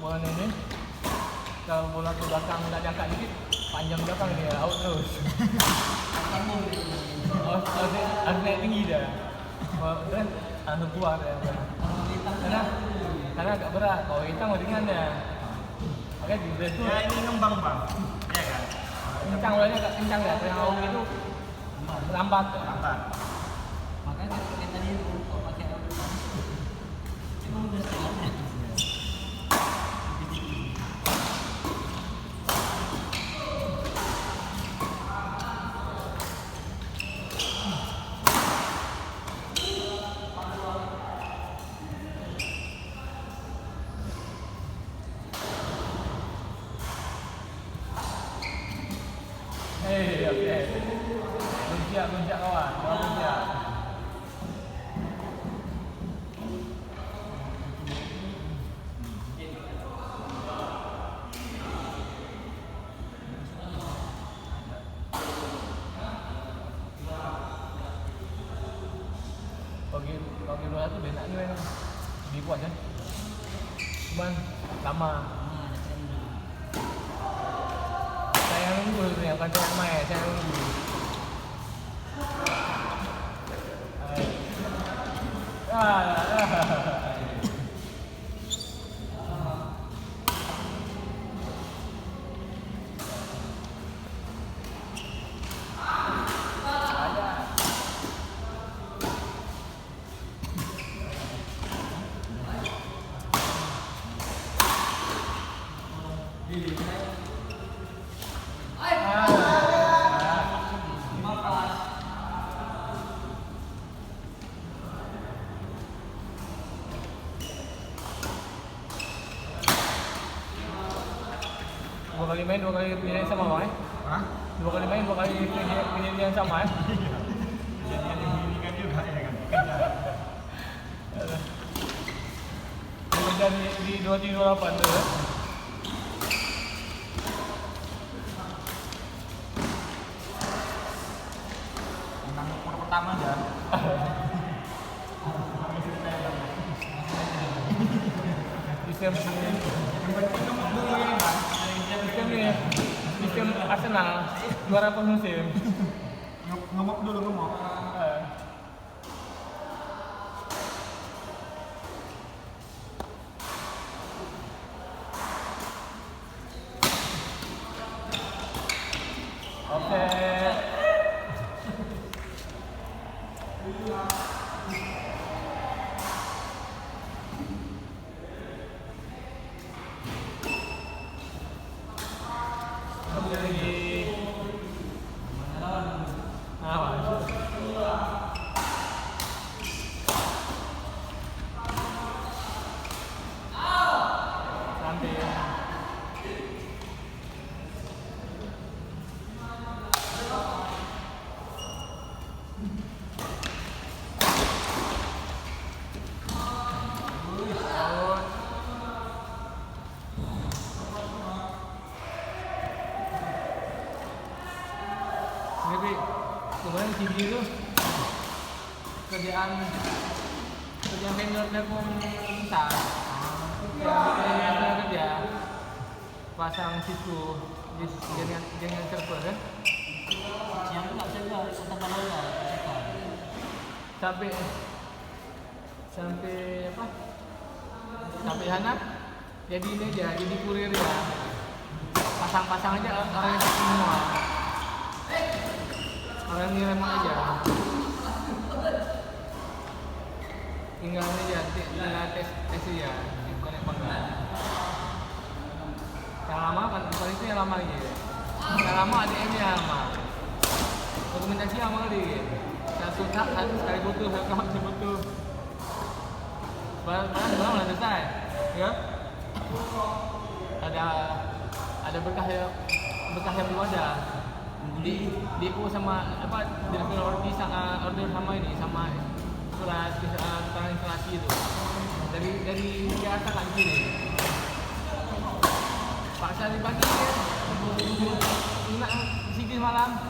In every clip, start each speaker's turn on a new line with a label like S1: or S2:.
S1: bola ini kalau bola ke belakang nggak diangkat dikit panjang belakang dia out terus. Harus naik tinggi dah. Dan langsung keluar ya. Karena agak berat. Kalau hitam ringan ya. Oke di itu.
S2: Ya ini ngembang bang. Iya kan.
S1: Kencang bolanya agak kencang ya. Yang awal itu lambat.
S3: Makanya kita tadi kalau pakai emang udah saatnya.
S1: Oke. Luncak kawan. Luncak. Bagi bola tuh enak nih memang dibuat kan. Cuman lama. Saya nunggu itu yang kan saya main, saya nunggu. Dua kali main, dua kali pilihan sama bang eh?
S2: Hah?
S1: Dua kali main, dua kali pilihan sama eh?
S2: Jadi ini kan juga ya kan.
S1: Beda di 2328 tu ya?
S2: Menang quarter pertama dah.
S1: Sistem sistem Arsenal 200 musim.
S2: Ngemok dulu ngemok.
S1: Oke. Tapi sebenarnya TV itu kerjaan vendornya pun susah. Yang kerja pasang situ jangan server kan.
S3: Yang tu tak jaga kota Balaya,
S1: Sampai apa? Sampai sana jadi ini aja, jadi kurir ya. Pasang-pasang aja orang yang semua. Orang ngirim aja. Tinggal aja, tinggal tes ya, connect enggak. Yang lama kan bukan itu yang lama lagi. Yang lama ADM nya lama. Dokumentasi lama kali. Satu sekali butuh, satu kali butuh. Barang udah selesai, ya. Ada berkah yang belum ada. Di sama apa order sama ini sama surat keterangan instalasi itu dari biasa kan gini paksa dibagi nak sikit malam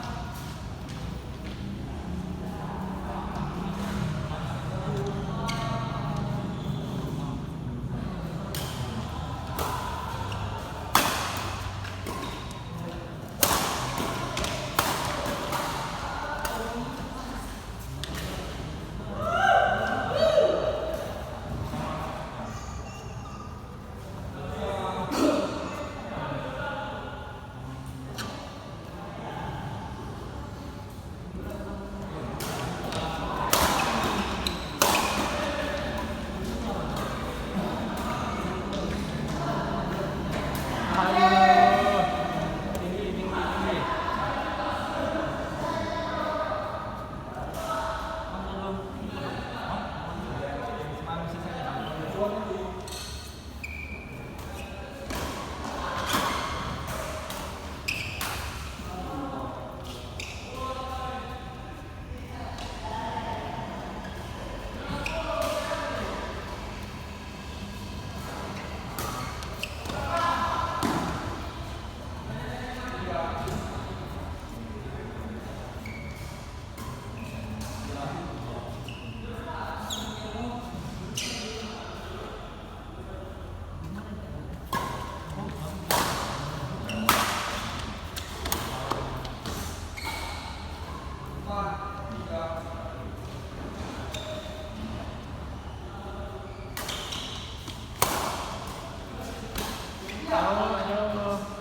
S1: Halo, halo.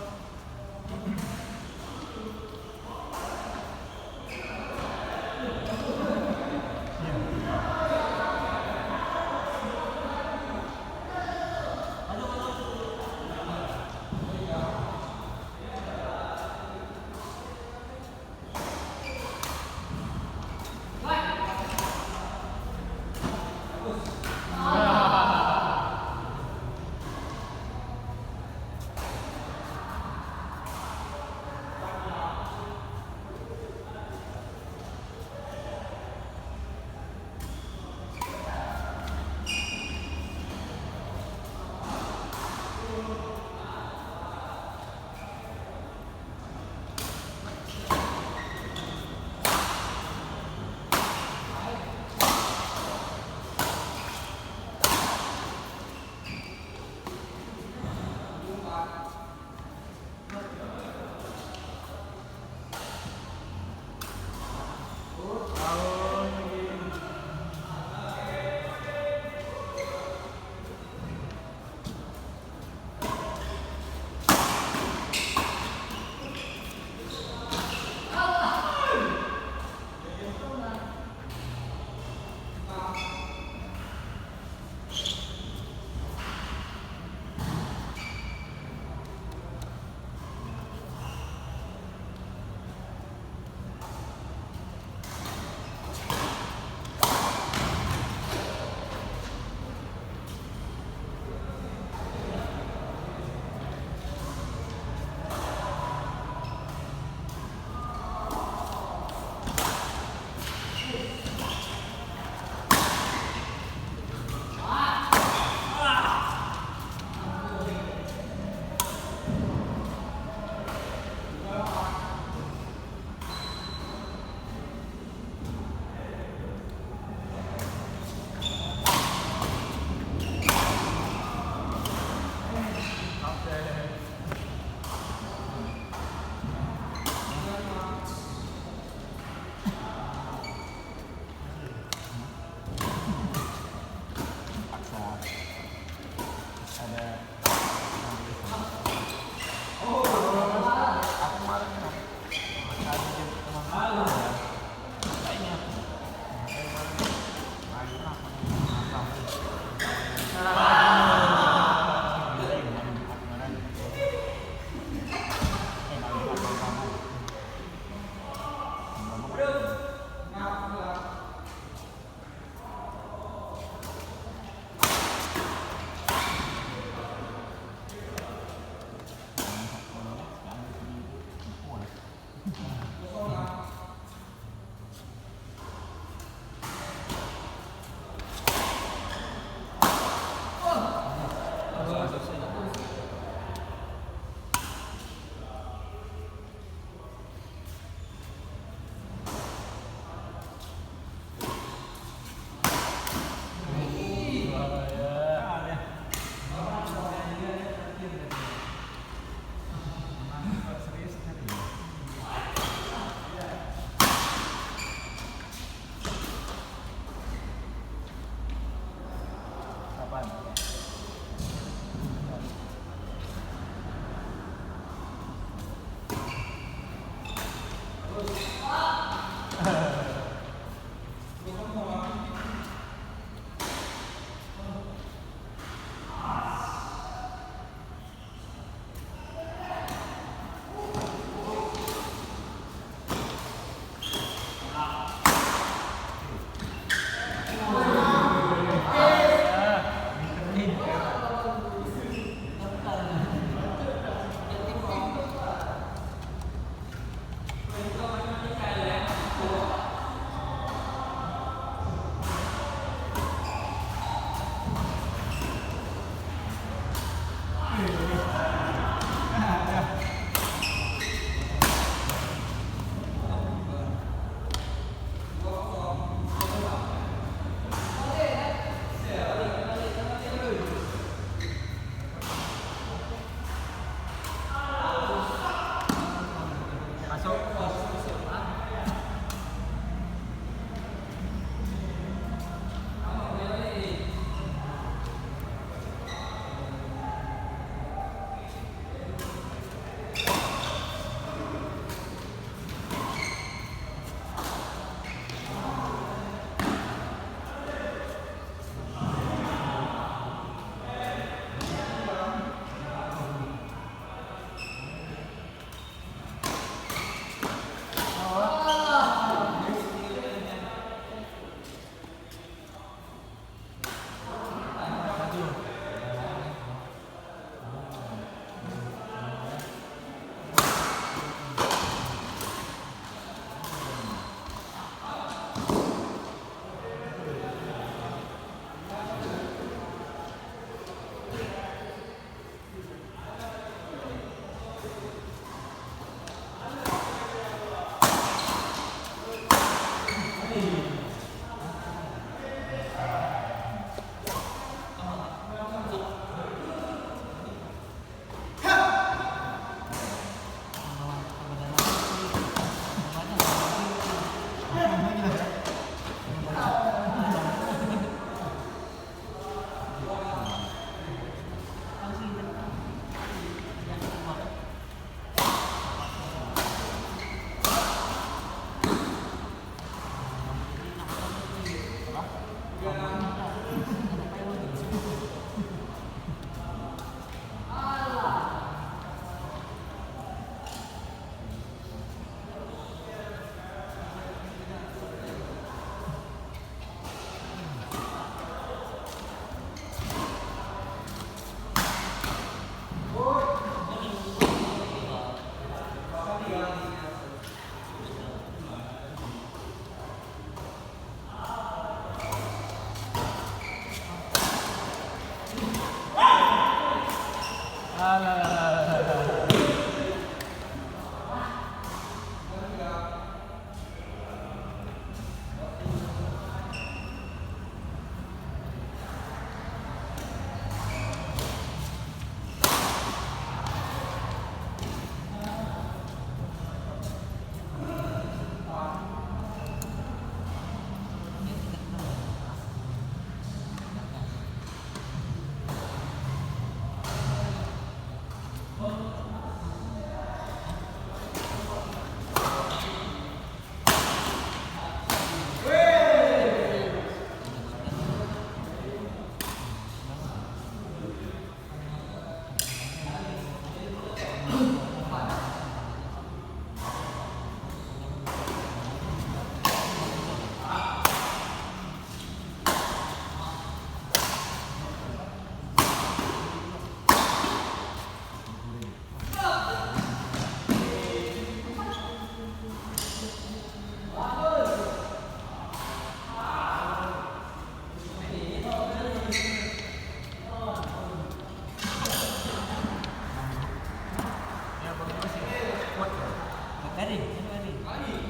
S3: Eri.